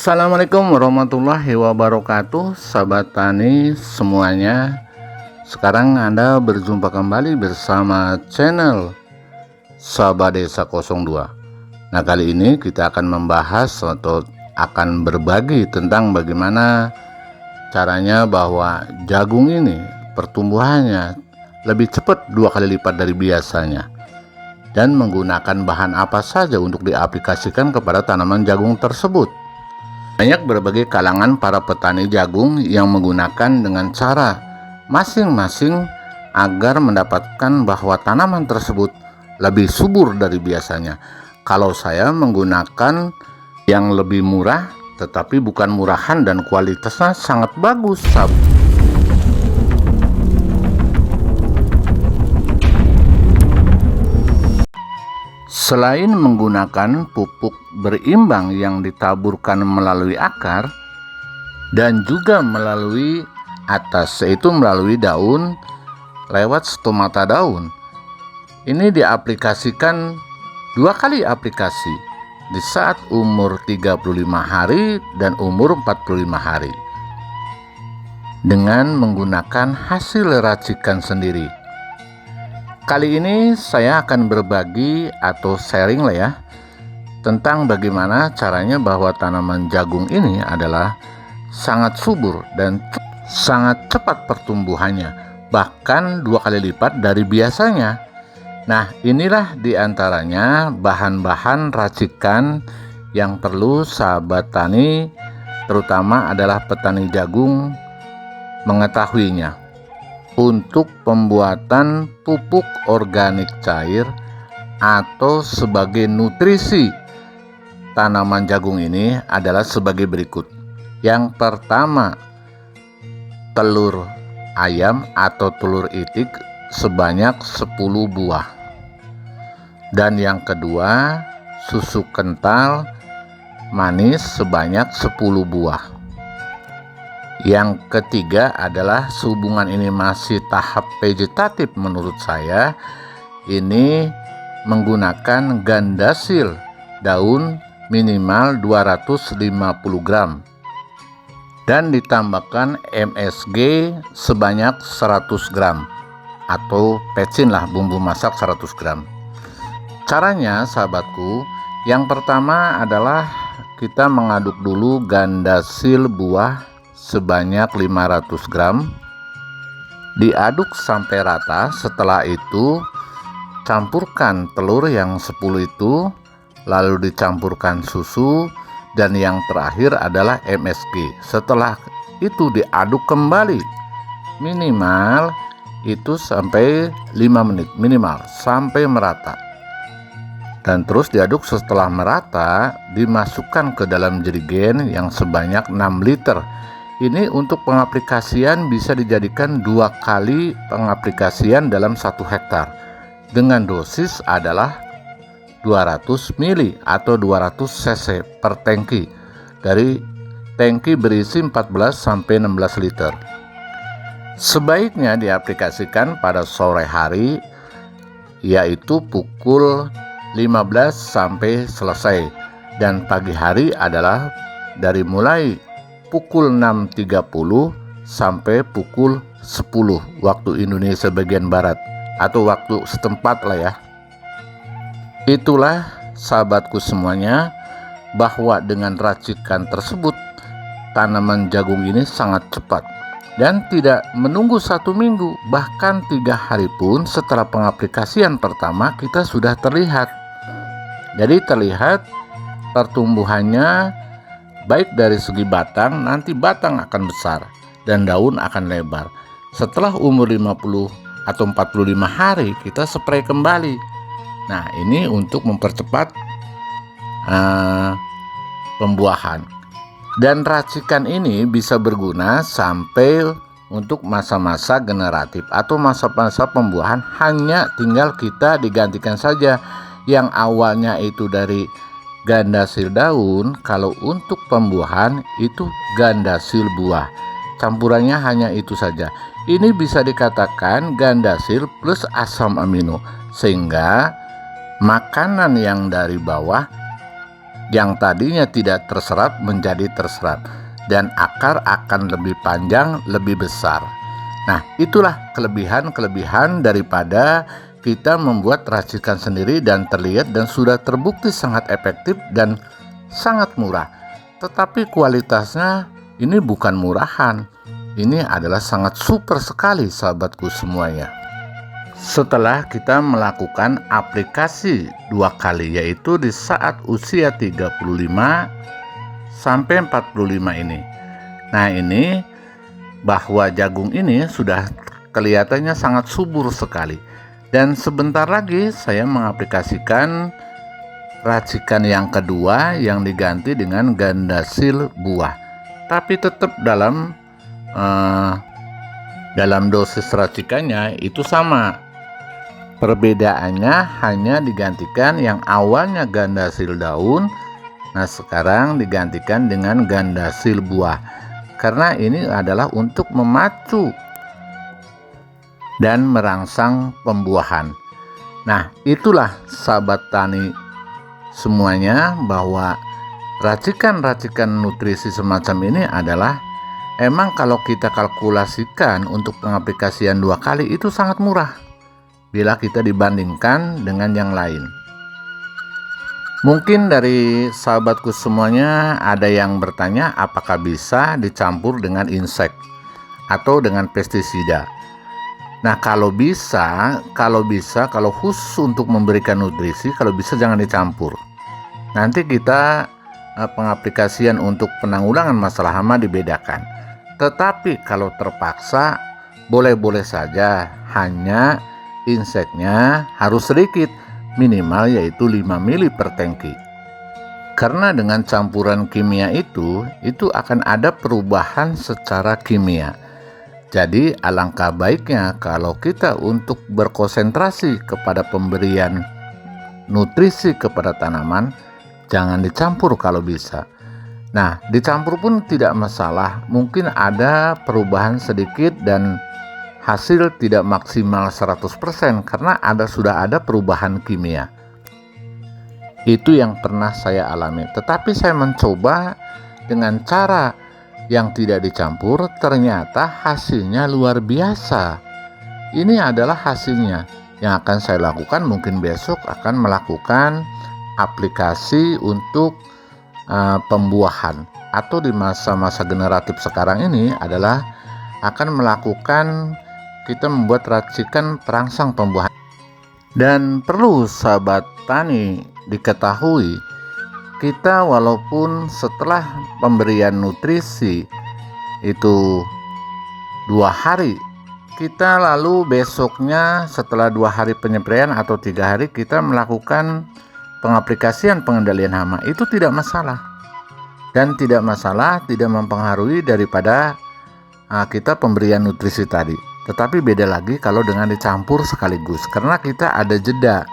Assalamualaikum warahmatullahi wabarakatuh, sahabat tani semuanya. Sekarang Anda berjumpa kembali bersama channel Sahabat Desa 02. Nah, kali ini kita akan membahas atau akan berbagi tentang bagaimana caranya bahwa jagung ini pertumbuhannya lebih cepat 2 kali lipat dari biasanya, dan menggunakan bahan apa saja untuk diaplikasikan kepada tanaman jagung tersebut. Banyak berbagai kalangan para petani jagung yang menggunakan dengan cara masing-masing agar mendapatkan bahwa tanaman tersebut lebih subur dari biasanya. Kalau saya menggunakan yang lebih murah, tetapi bukan murahan dan kualitasnya sangat bagus. Selain menggunakan pupuk berimbang yang ditaburkan melalui akar dan juga melalui atas, yaitu melalui daun lewat stomata daun, ini diaplikasikan 2 kali aplikasi di saat umur 35 hari dan umur 45 hari dengan menggunakan hasil racikan sendiri. Kali ini saya akan berbagi atau sharing tentang bagaimana caranya bahwa tanaman jagung ini adalah sangat subur dan sangat cepat pertumbuhannya, bahkan 2 kali lipat dari biasanya. Nah, inilah diantaranya bahan-bahan racikan yang perlu sahabat tani, terutama adalah petani jagung, mengetahuinya. Untuk pembuatan pupuk organik cair atau sebagai nutrisi tanaman jagung ini adalah sebagai berikut. Yang pertama, telur ayam atau telur itik sebanyak 10 buah. Dan yang kedua, susu kental manis sebanyak 10 buah. Yang ketiga adalah, sehubungan ini masih tahap vegetatif menurut saya, ini menggunakan gandasil daun minimal 250 gram dan ditambahkan MSG sebanyak 100 gram atau pecin bumbu masak 100 gram. Caranya sahabatku, yang pertama adalah kita mengaduk dulu gandasil buah sebanyak 500 gram, diaduk sampai rata. Setelah itu campurkan telur yang 10 itu, lalu dicampurkan susu, dan yang terakhir adalah MSG. Setelah itu diaduk kembali minimal itu sampai 5 menit minimal sampai merata, dan terus diaduk. Setelah merata dimasukkan ke dalam jerigen yang sebanyak 6 liter. Ini untuk pengaplikasian bisa dijadikan 2 kali pengaplikasian dalam 1 hektar dengan dosis adalah 200 mili atau 200 cc per tangki dari tangki berisi 14-16 liter. Sebaiknya diaplikasikan pada sore hari, yaitu pukul 15 sampai selesai, dan pagi hari adalah dari mulai pukul 6.30 sampai pukul 10 waktu Indonesia bagian barat atau waktu setempat Itulah sahabatku semuanya, bahwa dengan racikan tersebut tanaman jagung ini sangat cepat dan tidak menunggu 1 minggu, bahkan 3 hari pun setelah pengaplikasian pertama kita sudah terlihat. Jadi terlihat pertumbuhannya, baik dari segi batang, nanti batang akan besar dan daun akan lebar. Setelah umur 50 atau 45 hari kita spray kembali. Nah, ini untuk mempercepat pembuahan. Dan racikan ini bisa berguna sampai untuk masa-masa generatif atau masa-masa pembuahan, hanya tinggal kita digantikan saja yang awalnya itu dari gandasil daun. Kalau untuk pembuahan itu gandasil buah, campurannya hanya itu saja. Ini bisa dikatakan gandasil plus asam amino, sehingga makanan yang dari bawah yang tadinya tidak terserap menjadi terserap, dan akar akan lebih panjang, lebih besar. Nah, itulah kelebihan-kelebihan daripada kita membuat racikan sendiri dan terlihat dan sudah terbukti sangat efektif dan sangat murah. Tetapi kualitasnya ini bukan murahan. Ini adalah sangat super sekali sahabatku semuanya. Setelah kita melakukan aplikasi 2 kali, yaitu di saat usia 35 sampai 45 ini. Nah, ini bahwa jagung ini sudah kelihatannya sangat subur sekali. Dan sebentar lagi saya mengaplikasikan racikan yang kedua yang diganti dengan gandasil buah. Tapi tetap dalam dosis racikannya itu sama. Perbedaannya hanya digantikan yang awalnya gandasil daun, nah sekarang digantikan dengan gandasil buah. Karena ini adalah untuk memacu dan merangsang pembuahan. Nah, itulah sahabat tani semuanya, bahwa racikan-racikan nutrisi semacam ini adalah emang kalau kita kalkulasikan untuk pengaplikasian 2 kali itu sangat murah bila kita dibandingkan dengan yang lain. Mungkin dari sahabatku semuanya ada yang bertanya apakah bisa dicampur dengan insek atau dengan pestisida. Nah, kalau khusus untuk memberikan nutrisi, kalau bisa jangan dicampur. Nanti kita pengaplikasian untuk penanggulangan masalah hama dibedakan. Tetapi kalau terpaksa, boleh-boleh saja, hanya inseknya harus sedikit, minimal yaitu 5 mili per tangki. Karena dengan campuran kimia itu akan ada perubahan secara kimia. Jadi alangkah baiknya kalau kita untuk berkonsentrasi kepada pemberian nutrisi kepada tanaman, jangan dicampur kalau bisa. Nah, dicampur pun tidak masalah, mungkin ada perubahan sedikit dan hasil tidak maksimal 100% karena sudah ada perubahan kimia. Itu yang pernah saya alami. Tetapi saya mencoba dengan cara yang tidak dicampur, ternyata hasilnya luar biasa. Ini adalah hasilnya. Yang akan saya lakukan, mungkin besok akan melakukan aplikasi untuk pembuahan, atau di masa-masa generatif sekarang ini adalah akan melakukan kita membuat racikan perangsang pembuahan. Dan perlu sahabat tani diketahui, kita walaupun setelah pemberian nutrisi itu 2 hari, kita lalu besoknya setelah 2 hari penyempraian atau 3 hari kita melakukan pengaplikasian pengendalian hama, itu tidak masalah. Dan tidak masalah, tidak mempengaruhi daripada kita pemberian nutrisi tadi. Tetapi beda lagi kalau dengan dicampur sekaligus, karena kita ada jeda.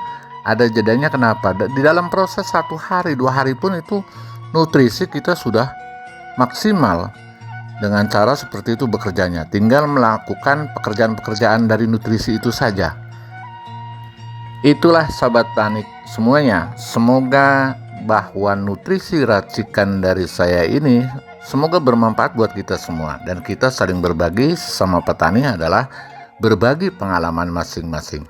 Ada jedanya kenapa? Di dalam proses 1 hari, 2 hari pun itu nutrisi kita sudah maksimal dengan cara seperti itu bekerjanya. Tinggal melakukan pekerjaan-pekerjaan dari nutrisi itu saja. Itulah sahabat tani semuanya. Semoga bahwa nutrisi racikan dari saya ini semoga bermanfaat buat kita semua, dan kita saling berbagi sama petani adalah berbagi pengalaman masing-masing.